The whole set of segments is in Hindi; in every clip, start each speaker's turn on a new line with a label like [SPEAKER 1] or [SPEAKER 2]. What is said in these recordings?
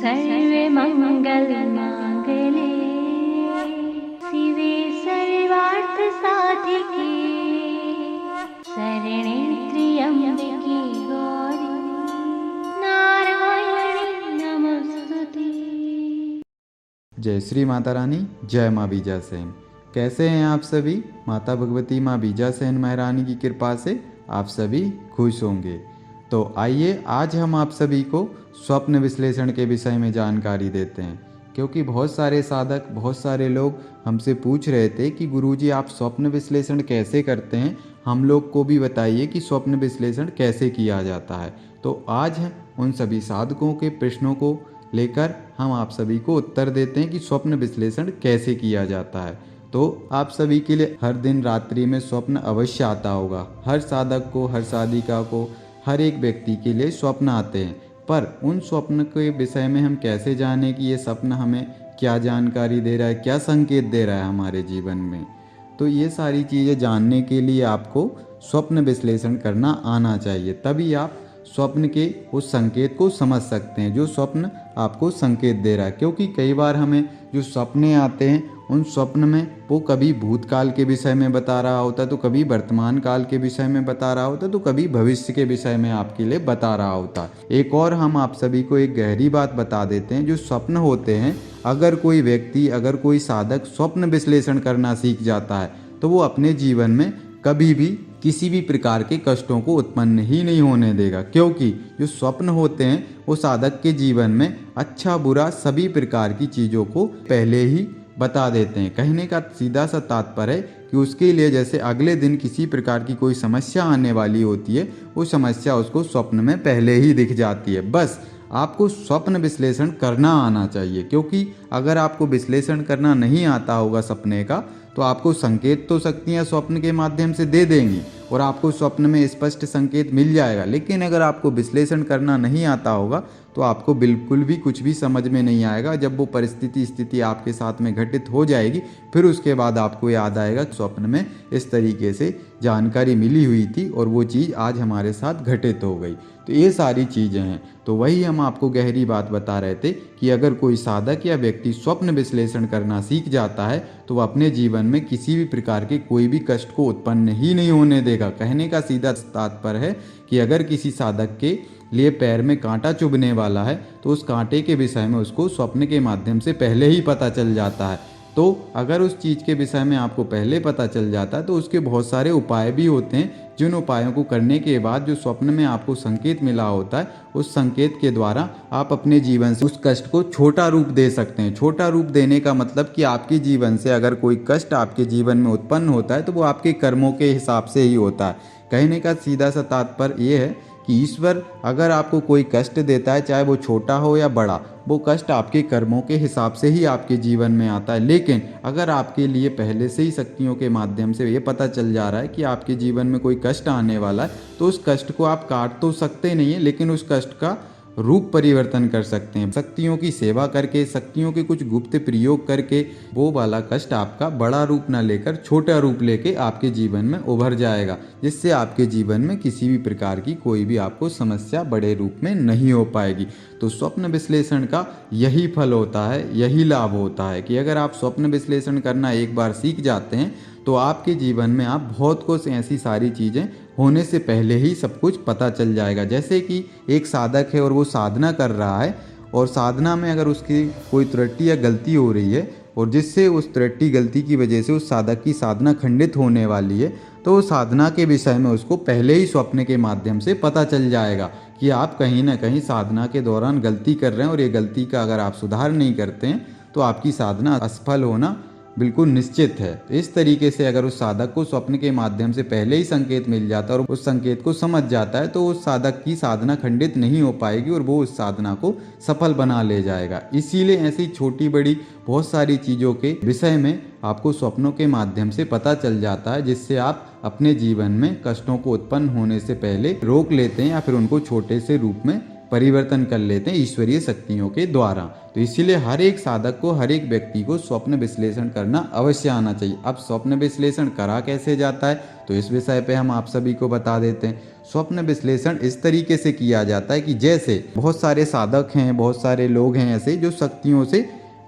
[SPEAKER 1] सर्वे मंगल मांगले शिवे सर्वार्थ साधिके शरणे त्र्यंबके गौरी नारायणी नमस्तुते।
[SPEAKER 2] जय श्री माता रानी, जय माँ बीजासेन। कैसे हैं आप सभी? माता भगवती माँ बीजासेन महारानी की कृपा से आप सभी खुश होंगे। तो आइए आज हम आप सभी को स्वप्न विश्लेषण के विषय में जानकारी देते हैं, क्योंकि बहुत सारे साधक, बहुत सारे लोग हमसे पूछ रहे थे कि गुरुजी आप स्वप्न विश्लेषण कैसे करते हैं, हम लोग को भी बताइए कि स्वप्न विश्लेषण कैसे किया जाता है। तो आज उन सभी साधकों के प्रश्नों को लेकर हम आप सभी को उत्तर देते हैं कि स्वप्न विश्लेषण कैसे किया जाता है। तो आप सभी के लिए हर दिन रात्रि में स्वप्न अवश्य आता होगा। हर साधक को, हर साधिका को, हर एक व्यक्ति के लिए स्वप्न आते हैं, पर उन स्वप्न के विषय में हम कैसे जाने कि ये स्वप्न हमें क्या जानकारी दे रहा है, क्या संकेत दे रहा है हमारे जीवन में। तो ये सारी चीज़ें जानने के लिए आपको स्वप्न विश्लेषण करना आना चाहिए, तभी आप स्वप्न के उस संकेत को समझ सकते हैं जो स्वप्न आपको संकेत दे रहा है। क्योंकि कई बार हमें जो सपने आते हैं उन स्वप्न में वो कभी भूतकाल के विषय में बता रहा होता है, तो कभी वर्तमान काल के विषय में बता रहा होता है, तो कभी भविष्य के विषय में आपके लिए बता रहा होता है। एक और हम आप सभी को एक गहरी बात बता देते हैं, जो स्वप्न होते हैं, अगर कोई व्यक्ति, अगर कोई साधक स्वप्न विश्लेषण करना सीख जाता है तो वो अपने जीवन में कभी भी किसी भी प्रकार के कष्टों को उत्पन्न ही नहीं होने देगा। क्योंकि जो स्वप्न होते हैं वो साधक के जीवन में अच्छा बुरा सभी प्रकार की चीज़ों को पहले ही बता देते हैं। कहने का सीधा सा तात्पर्य है कि उसके लिए जैसे अगले दिन किसी प्रकार की कोई समस्या आने वाली होती है, वो समस्या उसको स्वप्न में पहले ही दिख जाती है। बस आपको स्वप्न विश्लेषण करना आना चाहिए, क्योंकि अगर आपको विश्लेषण करना नहीं आता होगा सपने का, तो आपको संकेत तो शक्तियाँ स्वप्न के माध्यम से दे देंगी और आपको स्वप्न में स्पष्ट संकेत मिल जाएगा। लेकिन अगर आपको विश्लेषण करना नहीं आता होगा तो आपको बिल्कुल भी कुछ भी समझ में नहीं आएगा। जब वो परिस्थिति स्थिति आपके साथ में घटित हो जाएगी, फिर उसके बाद आपको याद आएगा कि स्वप्न में इस तरीके से जानकारी मिली हुई थी और वो चीज़ आज हमारे साथ घटित हो गई। तो ये सारी चीज़ें हैं। तो वही हम आपको गहरी बात बता रहे थे कि अगर कोई साधक या व्यक्ति स्वप्न विश्लेषण करना सीख जाता है तो वह अपने जीवन में किसी भी प्रकार के कोई भी कष्ट को उत्पन्न ही नहीं होने देगा। कहने का सीधा तात्पर्य है कि अगर किसी साधक के लिए पैर में कांटा चुभने वाला है तो उस कांटे के विषय में उसको स्वप्न के माध्यम से पहले ही पता चल जाता है। तो अगर उस चीज़ के विषय में आपको पहले पता चल जाता है तो उसके बहुत सारे उपाय भी होते हैं, जिन उपायों को करने के बाद जो स्वप्न में आपको संकेत मिला होता है, उस संकेत के द्वारा आप अपने जीवन से उस कष्ट को छोटा रूप दे सकते हैं। छोटा रूप देने का मतलब कि आपके जीवन से अगर कोई कष्ट आपके जीवन में उत्पन्न होता है तो वो आपके कर्मों के हिसाब से ही होता है। कहने का सीधा सा तात्पर्य ये है कि ईश्वर अगर आपको कोई कष्ट देता है, चाहे वो छोटा हो या बड़ा, वो कष्ट आपके कर्मों के हिसाब से ही आपके जीवन में आता है। लेकिन अगर आपके लिए पहले से ही शक्तियों के माध्यम से ये पता चल जा रहा है कि आपके जीवन में कोई कष्ट आने वाला है, तो उस कष्ट को आप काट तो सकते नहीं है, लेकिन उस कष्ट का रूप परिवर्तन कर सकते हैं। शक्तियों की सेवा करके, शक्तियों के कुछ गुप्त प्रयोग करके वो वाला कष्ट आपका बड़ा रूप ना लेकर छोटा रूप लेके आपके जीवन में उभर जाएगा, जिससे आपके जीवन में किसी भी प्रकार की कोई भी आपको समस्या बड़े रूप में नहीं हो पाएगी। तो स्वप्न विश्लेषण का यही फल होता है, यही लाभ होता है कि अगर आप स्वप्न विश्लेषण करना एक बार सीख जाते हैं तो आपके जीवन में आप बहुत कुछ ऐसी सारी चीज़ें होने से पहले ही सब कुछ पता चल जाएगा। जैसे कि एक साधक है और वो साधना कर रहा है, और साधना में अगर उसकी कोई त्रुटि या गलती हो रही है और जिससे उस त्रुटि गलती की वजह से उस साधक की साधना खंडित होने वाली है, तो साधना के विषय में उसको पहले ही स्वप्न के माध्यम से पता चल जाएगा कि आप कहीं ना कहीं साधना के दौरान गलती कर रहे हैं और ये गलती का अगर आप सुधार नहीं करते हैं तो आपकी साधना असफल होना बिल्कुल निश्चित है। इस तरीके से अगर उस साधक को स्वप्न के माध्यम से पहले ही संकेत मिल जाता है और उस संकेत को समझ जाता है, तो उस साधक की साधना खंडित नहीं हो पाएगी और वो उस साधना को सफल बना ले जाएगा। इसीलिए ऐसी छोटी बड़ी बहुत सारी चीज़ों के विषय में आपको स्वप्नों के माध्यम से पता चल जाता है, जिससे आप अपने जीवन में कष्टों को उत्पन्न होने से पहले रोक लेते हैं या फिर उनको छोटे से रूप में परिवर्तन कर लेते हैं ईश्वरीय शक्तियों के द्वारा। तो इसीलिए हर एक साधक को, हर एक व्यक्ति को स्वप्न विश्लेषण करना अवश्य आना चाहिए। अब स्वप्न विश्लेषण करा कैसे जाता है, तो इस विषय पे हम आप सभी को बता देते हैं। स्वप्न विश्लेषण इस तरीके से किया जाता है कि जैसे बहुत सारे साधक हैं, बहुत सारे लोग हैं ऐसे जो शक्तियों से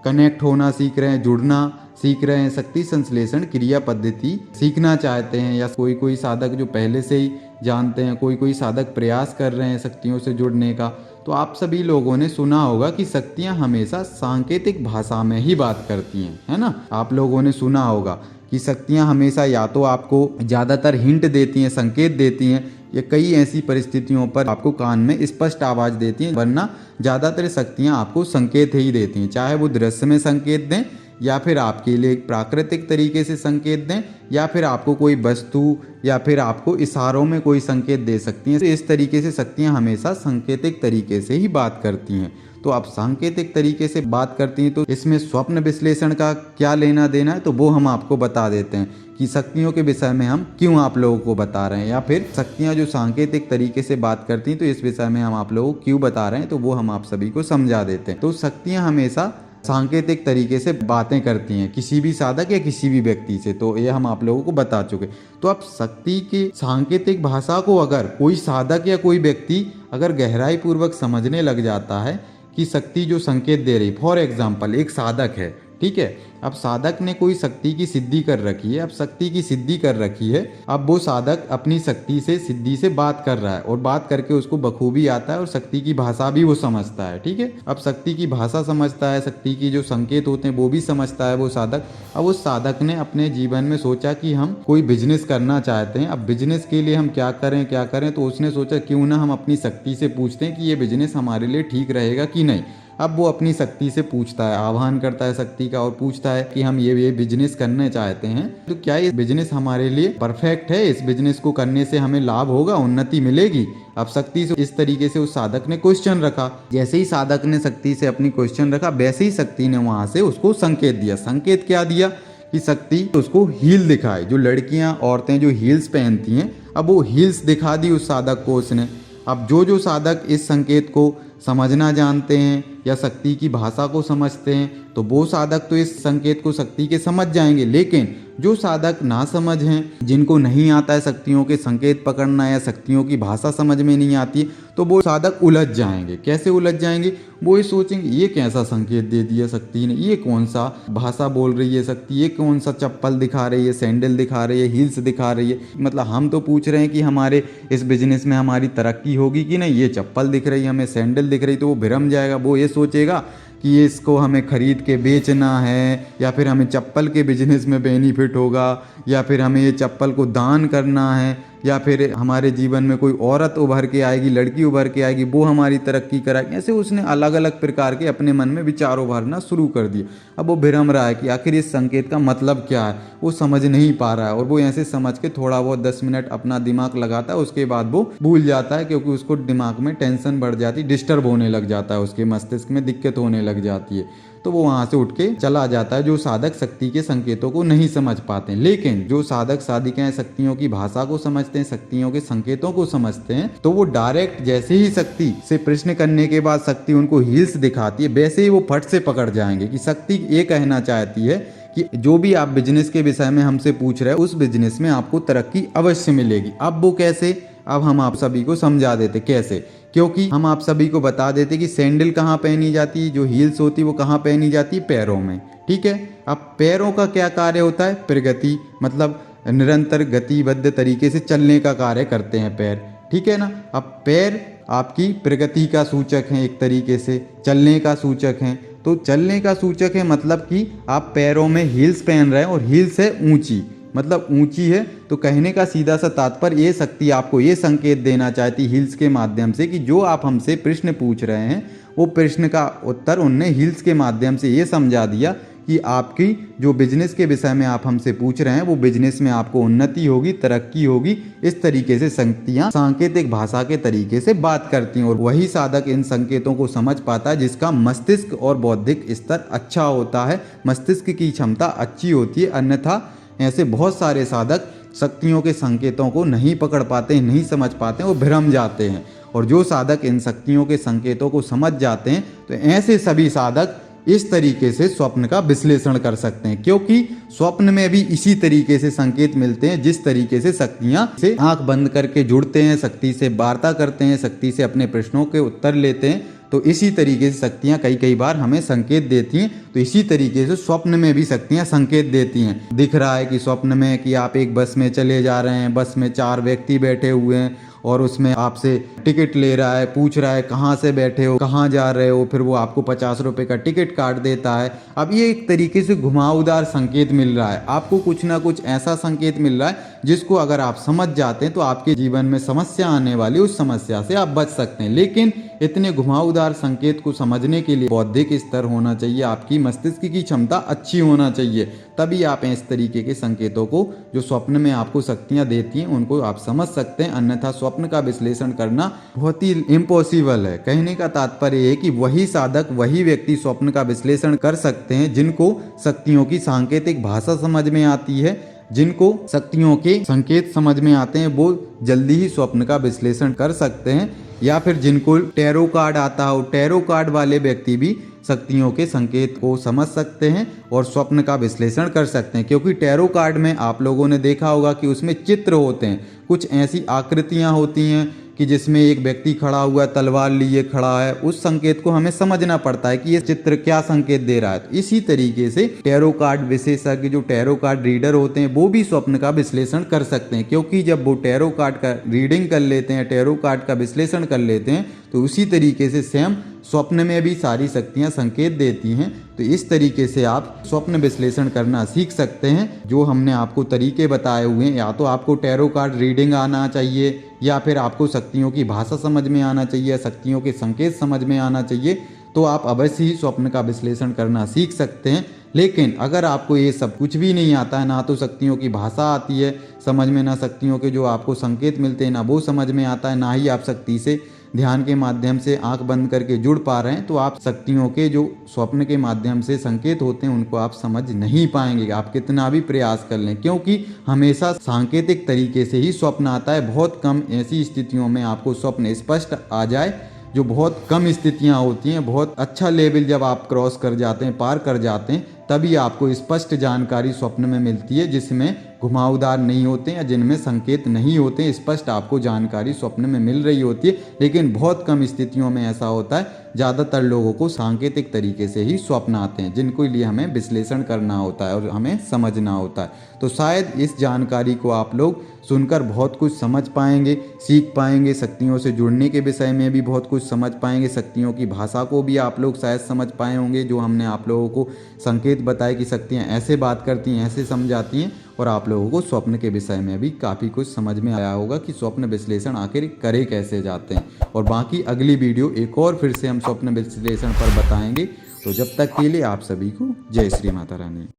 [SPEAKER 2] कनेक्ट होना सीख रहे हैं, जुड़ना सीख रहे हैं, शक्ति संश्लेषण क्रिया पद्धति सीखना चाहते हैं, या कोई साधक जो पहले से ही जानते हैं, कोई साधक प्रयास कर रहे हैं शक्तियों से जुड़ने का। तो आप सभी लोगों ने सुना होगा कि शक्तियां हमेशा सांकेतिक भाषा में ही बात करती हैं, है ना। आप लोगों ने सुना होगा कि शक्तियां हमेशा या तो आपको ज़्यादातर हिंट देती हैं, संकेत देती हैं, या कई ऐसी परिस्थितियों पर आपको कान में स्पष्ट आवाज़ देती हैं, वरना ज़्यादातर शक्तियां आपको संकेत ही देती हैं। चाहे वो दृश्य में संकेत दें, या फिर आपके लिए एक प्राकृतिक तरीके से संकेत दें, या फिर आपको कोई वस्तु, या फिर आपको इशारों में कोई संकेत दे सकती हैं। तो इस तरीके से शक्तियां हमेशा सांकेतिक तरीके से ही बात करती हैं। तो आप सांकेतिक तरीके से बात करती हैं, तो इसमें स्वप्न विश्लेषण का क्या लेना देना है, तो वो हम आपको बता देते हैं कि शक्तियों के विषय में हम क्यों आप लोगों को बता रहे हैं, या फिर शक्तियां जो सांकेतिक तरीके से बात करती हैं तो इस विषय में हम आप लोगों को क्यों बता रहे हैं, तो वो हम आप सभी को समझा देते हैं। तो शक्तियां हमेशा सांकेतिक तरीके से बातें करती हैं किसी भी साधक या किसी भी व्यक्ति से, तो ये हम आप लोगों को बता चुके। तो अब शक्ति की सांकेतिक भाषा को अगर कोई साधक या कोई व्यक्ति अगर गहराई पूर्वक समझने लग जाता है कि शक्ति जो संकेत दे रही, फॉर एग्जाम्पल एक साधक है, ठीक है, अब साधक ने कोई शक्ति की सिद्धि कर रखी है, अब शक्ति की सिद्धि कर रखी है, अब वो साधक अपनी शक्ति से, सिद्धि से बात कर रहा है, और बात करके उसको बखूबी आता है, और शक्ति की भाषा भी वो समझता है, ठीक है। अब शक्ति की भाषा समझता है, शक्ति की जो संकेत होते हैं वो भी समझता है वो साधक। अब उस साधक ने अपने जीवन में सोचा कि हम कोई बिजनेस करना चाहते हैं, अब बिजनेस के लिए हम क्या करें, तो उसने सोचा क्यों ना हम अपनी शक्ति से पूछते हैं कि ये बिजनेस हमारे लिए ठीक रहेगा कि नहीं। अब वो अपनी शक्ति से पूछता है, आह्वान करता है शक्ति का, और पूछता है कि हम ये बिजनेस करना चाहते हैं, तो क्या ये बिजनेस हमारे लिए परफेक्ट है, इस बिजनेस को करने से हमें लाभ होगा, उन्नति मिलेगी। अब शक्ति से इस तरीके से उस साधक ने क्वेश्चन रखा। जैसे ही साधक ने शक्ति से अपनी क्वेश्चन रखा, वैसे ही शक्ति ने वहां से उसको संकेत दिया। संकेत क्या दिया कि शक्ति उसको हील दिखाए, जो लड़कियां औरतें जो हील्स पहनती हैं, अब वो हील्स दिखा दी उस साधक को उसने। अब जो साधक इस संकेत को समझना जानते हैं या शक्ति की भाषा को समझते हैं, तो वो साधक तो इस संकेत को शक्ति के समझ जाएंगे। लेकिन जो साधक ना समझ हैं, जिनको नहीं आता है शक्तियों के संकेत पकड़ना या शक्तियों की भाषा समझ में नहीं आती, तो वो साधक उलझ जाएंगे। कैसे उलझ जाएंगे? वो ये सोचेंगे ये कैसा संकेत दे दिया शक्ति ने, ये कौन सा भाषा बोल रही है शक्ति, ये कौन सा चप्पल दिखा रही है, सैंडल दिखा रही है, हील्स दिखा रही है। मतलब हम तो पूछ रहे हैं कि हमारे इस बिजनेस में हमारी तरक्की होगी कि नहीं, ये चप्पल दिख रही है, हमें सैंडल दिख रही, तो वो भ्रम जाएगा। वो ये सोचेगा कि ये इसको हमें खरीद के बेचना है, या फिर हमें चप्पल के बिजनेस में बेनिफिट होगा, या फिर हमें ये चप्पल को दान करना है, या फिर हमारे जीवन में कोई औरत उभर के आएगी, लड़की उभर के आएगी, वो हमारी तरक्की कराएगी। ऐसे उसने अलग अलग प्रकार के अपने मन में विचार उभरना शुरू कर दिए। अब वो भ्रम रहा है कि आखिर इस संकेत का मतलब क्या है, वो समझ नहीं पा रहा है, और वो ऐसे समझ के थोड़ा बहुत 10 मिनट अपना दिमाग लगाता है, उसके बाद वो भूल जाता है, क्योंकि उसको दिमाग में टेंशन बढ़ जाती, डिस्टर्ब होने लग जाता है, उसके मस्तिष्क में दिक्कत होने लग जाती है, तो वो वहाँ से उठ के चला जाता है। जो साधक शक्ति के संकेतों को नहीं समझ पाते, लेकिन जो साधक साधिकाएं शक्तियों की भाषा को समझते हैं, शक्तियों के संकेतों को समझते हैं, तो वो डायरेक्ट जैसे ही शक्ति से प्रश्न करने के बाद शक्ति उनको हील्स दिखाती है, वैसे ही वो फट से पकड़ जाएंगे कि शक्ति ये कहना चाहती है कि जो भी आप बिजनेस के विषय में हमसे पूछ रहे हैं, उस बिजनेस में आपको तरक्की अवश्य मिलेगी। अब वो कैसे, अब हम आप सभी को समझा देते कैसे, क्योंकि हम आप सभी को बता देते कि सैंडल कहाँ पहनी जाती है, जो हील्स होती है वो कहाँ पहनी जाती है, पैरों में, ठीक है। अब पैरों का क्या कार्य होता है, प्रगति, मतलब निरंतर गतिबद्ध तरीके से चलने का कार्य करते हैं पैर, ठीक है ना। अब पैर आपकी प्रगति का सूचक है, एक तरीके से चलने का सूचक है। तो चलने का सूचक है मतलब कि आप पैरों में हील्स पहन रहे हैं, और हील्स है ऊंची, मतलब ऊंची है। तो कहने का सीधा सा तात्पर्य ये शक्ति आपको ये संकेत देना चाहती हील्स के माध्यम से कि जो आप हमसे प्रश्न पूछ रहे हैं, वो प्रश्न का उत्तर उनने हील्स के माध्यम से ये समझा दिया कि आपकी जो बिजनेस के विषय में आप हमसे पूछ रहे हैं, वो बिजनेस में आपको उन्नति होगी, तरक्की होगी। इस तरीके से शक्तियाँ सांकेतिक भाषा के तरीके से बात करती हैं, और वही साधक इन संकेतों को समझ पाता है जिसका मस्तिष्क और बौद्धिक स्तर अच्छा होता है, मस्तिष्क की क्षमता अच्छी होती है। अन्यथा ऐसे बहुत सारे साधक शक्तियों के संकेतों को नहीं पकड़ पाते, नहीं समझ पाते, वो भ्रम जाते हैं, और जो साधक इन शक्तियों के संकेतों को समझ जाते हैं तो ऐसे सभी साधक इस तरीके से स्वप्न का विश्लेषण कर सकते हैं, क्योंकि स्वप्न में भी इसी तरीके से संकेत मिलते हैं जिस तरीके से शक्तियां से आंख बंद करके जुड़ते हैं, शक्ति से वार्ता करते हैं, शक्ति से अपने प्रश्नों के उत्तर लेते हैं। तो इसी तरीके से शक्तियां कई बार हमें संकेत देती हैं। तो इसी तरीके से स्वप्न में भी शक्तियां संकेत देती हैं। दिख रहा है कि स्वप्न में कि आप एक बस में चले जा रहे हैं, बस में 4 व्यक्ति बैठे हुए हैं और उसमें आपसे टिकट ले रहा है, पूछ रहा है कहाँ से बैठे हो, कहाँ जा रहे हो, फिर वो आपको 50 रुपये का टिकट काट देता है। अब ये एक तरीके से घुमावदार संकेत मिल रहा है, आपको कुछ ना कुछ ऐसा संकेत मिल रहा है जिसको अगर आप समझ जाते हैं तो आपके जीवन में समस्या आने वाली उस समस्या से आप बच सकते हैं। लेकिन इतने घुमावदार संकेत को समझने के लिए बौद्धिक स्तर होना चाहिए, आपकी मस्तिष्क की क्षमता अच्छी होना चाहिए, तभी आप इस तरीके के संकेतों को जो स्वप्न में आपको शक्तियां देती हैं उनको आप समझ सकते हैं। अन्यथा स्वप्न का विश्लेषण करना बहुत ही इम्पॉसिबल है। कहने का तात्पर्य है कि वही साधक, वही व्यक्ति स्वप्न का विश्लेषण कर सकते हैं जिनको शक्तियों की सांकेतिक भाषा समझ में आती है, जिनको शक्तियों के संकेत समझ में आते हैं, वो जल्दी ही स्वप्न का विश्लेषण कर सकते हैं। या फिर जिनको टैरो कार्ड आता हो, टैरो कार्ड वाले व्यक्ति भी शक्तियों के संकेत को समझ सकते हैं और स्वप्न का विश्लेषण कर सकते हैं। क्योंकि टैरो कार्ड में आप लोगों ने देखा होगा कि उसमें चित्र होते हैं, कुछ ऐसी आकृतियां होती हैं कि जिसमें एक व्यक्ति खड़ा हुआ तलवार लिए खड़ा है, उस संकेत को हमें समझना पड़ता है कि ये चित्र क्या संकेत दे रहा है। तो इसी तरीके से टैरो कार्ड विशेषज्ञ, जो टैरो कार्ड रीडर होते हैं, वो भी स्वप्न का विश्लेषण कर सकते हैं। क्योंकि जब वो टैरो कार्ड का रीडिंग कर लेते हैं, टैरो कार्ड का विश्लेषण कर लेते हैं, तो उसी तरीके से सेम स्वप्न में भी सारी शक्तियां संकेत देती हैं। तो इस तरीके से आप स्वप्न विश्लेषण करना सीख सकते हैं। जो हमने आपको तरीके बताए हुए हैं, या तो आपको टैरो कार्ड रीडिंग आना चाहिए, या फिर आपको शक्तियों की भाषा समझ में आना चाहिए, शक्तियों के संकेत समझ में आना चाहिए, तो आप अवश्य ही स्वप्न का विश्लेषण करना सीख सकते हैं। लेकिन अगर आपको ये सब कुछ भी नहीं आता है, ना तो शक्तियों की भाषा आती है समझ में, ना शक्तियों के जो आपको संकेत मिलते हैं ना वो समझ में आता है, ना ही आप शक्ति से ध्यान के माध्यम से आंख बंद करके जुड़ पा रहे हैं, तो आप शक्तियों के जो स्वप्न के माध्यम से संकेत होते हैं उनको आप समझ नहीं पाएंगे, आप कितना भी प्रयास कर लें। क्योंकि हमेशा सांकेतिक तरीके से ही स्वप्न आता है। बहुत कम ऐसी स्थितियों में आपको स्वप्न स्पष्ट आ जाए, जो बहुत कम स्थितियां होती हैं। बहुत अच्छा लेवल जब आप क्रॉस कर जाते हैं, पार कर जाते हैं, तभी आपको स्पष्ट जानकारी स्वप्न में मिलती है, जिसमें घुमावदार नहीं होते हैं या जिनमें संकेत नहीं होते हैं। स्पष्ट आपको जानकारी स्वप्न में मिल रही होती है। लेकिन बहुत कम स्थितियों में ऐसा होता है, ज़्यादातर लोगों को सांकेतिक तरीके से ही स्वप्न आते हैं, जिनको लिए हमें विश्लेषण करना होता है और हमें समझना होता है। तो शायद इस जानकारी को आप लोग सुनकर बहुत कुछ समझ पाएंगे, सीख पाएंगे, शक्तियों से जुड़ने के विषय में भी बहुत कुछ समझ पाएंगे, शक्तियों की भाषा को भी आप लोग शायद समझ पाए होंगे। जो हमने आप लोगों को संकेत बताए कि शक्तियाँ ऐसे बात करती हैं, ऐसे समझाती हैं, और आप लोगों को स्वप्न के विषय में भी काफ़ी कुछ समझ में आया होगा कि स्वप्न विश्लेषण आखिर करे कैसे जाते हैं। और बाकी अगली वीडियो एक और फिर से हम स्वप्न विश्लेषण पर बताएंगे। तो जब तक के लिए आप सभी को जय श्री माता रानी।